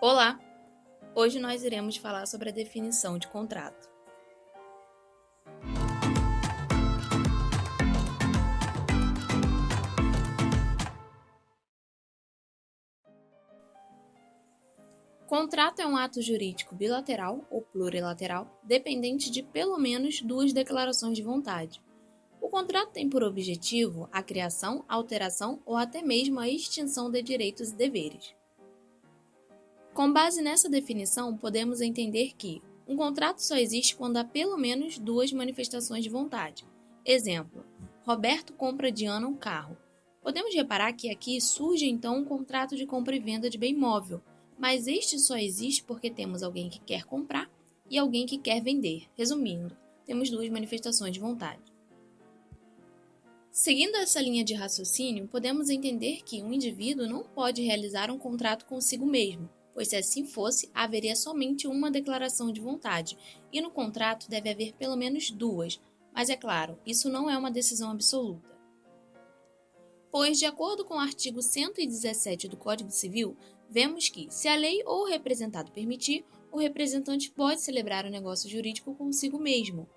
Olá! Hoje nós iremos falar sobre a definição de contrato. Contrato é um ato jurídico bilateral ou plurilateral, dependente de pelo menos duas declarações de vontade. O contrato tem por objetivo a criação, alteração ou até mesmo a extinção de direitos e deveres. Com base nessa definição, podemos entender que um contrato só existe quando há pelo menos duas manifestações de vontade. Exemplo: Roberto compra de Ana um carro. Podemos reparar que aqui surge então um contrato de compra e venda de bem móvel, mas este só existe porque temos alguém que quer comprar e alguém que quer vender. Resumindo, temos duas manifestações de vontade. Seguindo essa linha de raciocínio, podemos entender que um indivíduo não pode realizar um contrato consigo mesmo, pois se assim fosse, haveria somente uma declaração de vontade, e no contrato deve haver pelo menos duas, mas é claro, isso não é uma decisão absoluta. Pois, de acordo com o artigo 117 do Código Civil, vemos que, se a lei ou o representado permitir, o representante pode celebrar o negócio jurídico consigo mesmo.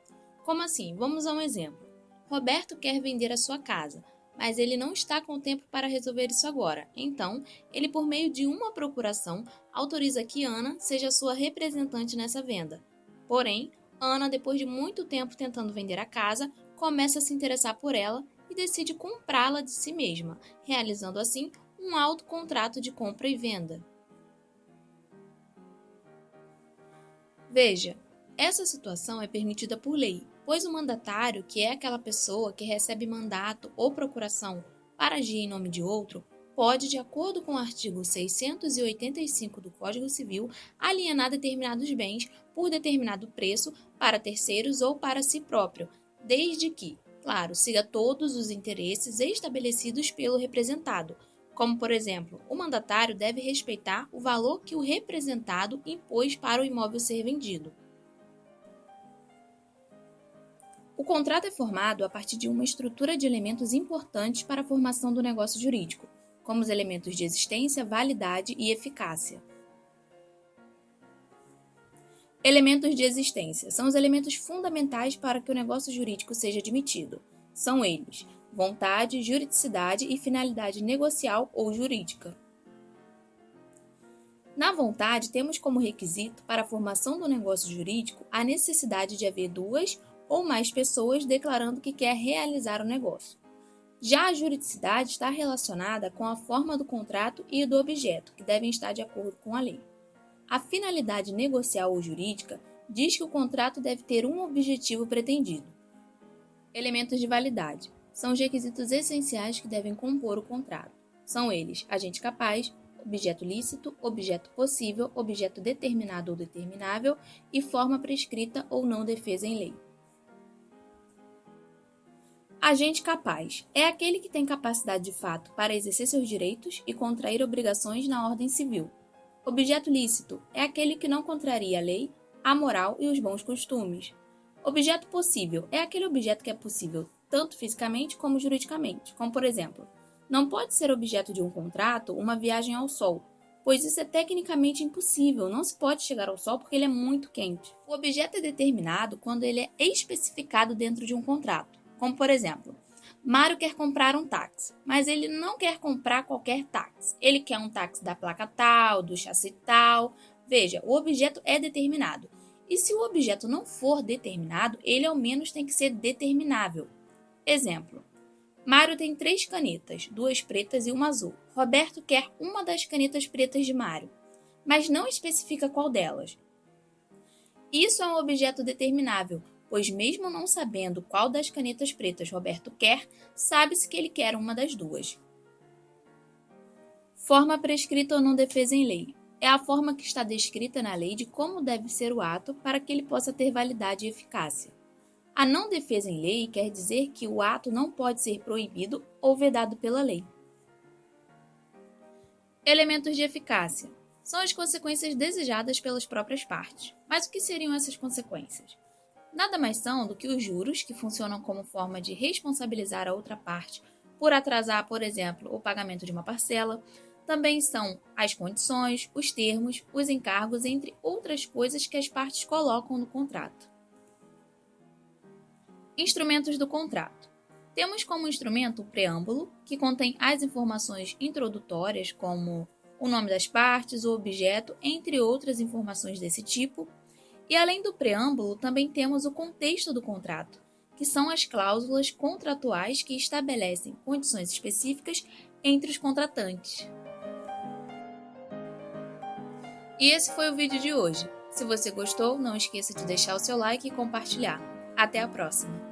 Como assim? Vamos a um exemplo. Roberto quer vender a sua casa, mas ele não está com tempo para resolver isso agora. Então, ele, por meio de uma procuração, autoriza que Ana seja sua representante nessa venda. Porém, Ana, depois de muito tempo tentando vender a casa, começa a se interessar por ela e decide comprá-la de si mesma, realizando assim um autocontrato de compra e venda. Veja, essa situação é permitida por lei, pois o mandatário, que é aquela pessoa que recebe mandato ou procuração para agir em nome de outro, pode, de acordo com o artigo 685 do Código Civil, alienar determinados bens por determinado preço para terceiros ou para si próprio, desde que, claro, siga todos os interesses estabelecidos pelo representado, como, por exemplo, o mandatário deve respeitar o valor que o representado impôs para o imóvel ser vendido. O contrato é formado a partir de uma estrutura de elementos importantes para a formação do negócio jurídico, como os elementos de existência, validade e eficácia. Elementos de existência são os elementos fundamentais para que o negócio jurídico seja admitido. São eles: vontade, juridicidade e finalidade negocial ou jurídica. Na vontade, temos como requisito para a formação do negócio jurídico a necessidade de haver duas ou mais pessoas declarando que quer realizar o negócio. Já a juridicidade está relacionada com a forma do contrato e do objeto, que devem estar de acordo com a lei. A finalidade negocial ou jurídica diz que o contrato deve ter um objetivo pretendido. Elementos de validade são os requisitos essenciais que devem compor o contrato. São eles: agente capaz, objeto lícito, objeto possível, objeto determinado ou determinável e forma prescrita ou não defesa em lei. Agente capaz é aquele que tem capacidade de fato para exercer seus direitos e contrair obrigações na ordem civil. Objeto lícito é aquele que não contraria a lei, a moral e os bons costumes. Objeto possível é aquele objeto que é possível tanto fisicamente como juridicamente, como por exemplo, não pode ser objeto de um contrato uma viagem ao Sol, pois isso é tecnicamente impossível, não se pode chegar ao Sol porque ele é muito quente. O objeto é determinado quando ele é especificado dentro de um contrato, como por exemplo, Mário quer comprar um táxi, mas ele não quer comprar qualquer táxi. Ele quer um táxi da placa tal, do chassi tal. Veja, o objeto é determinado. E se o objeto não for determinado, ele ao menos tem que ser determinável. Exemplo: Mário tem 3 canetas, 2 pretas e uma azul. Roberto quer uma das canetas pretas de Mário, mas não especifica qual delas. Isso é um objeto determinável, pois mesmo não sabendo qual das canetas pretas Roberto quer, sabe-se que ele quer uma das duas. Forma prescrita ou não defesa em lei. É a forma que está descrita na lei de como deve ser o ato para que ele possa ter validade e eficácia. A não defesa em lei quer dizer que o ato não pode ser proibido ou vedado pela lei. Elementos de eficácia são as consequências desejadas pelas próprias partes. Mas o que seriam essas consequências? Nada mais são do que os juros, que funcionam como forma de responsabilizar a outra parte por atrasar, por exemplo, o pagamento de uma parcela, Também são as condições, os termos, os encargos, entre outras coisas que as partes colocam no contrato. Instrumentos do contrato. Temos como instrumento o preâmbulo, que contém as informações introdutórias, como o nome das partes, o objeto, entre outras informações desse tipo. E além do preâmbulo, também temos o contexto do contrato, que são as cláusulas contratuais que estabelecem condições específicas entre os contratantes. E esse foi o vídeo de hoje. Se você gostou, não esqueça de deixar o seu like e compartilhar. Até a próxima!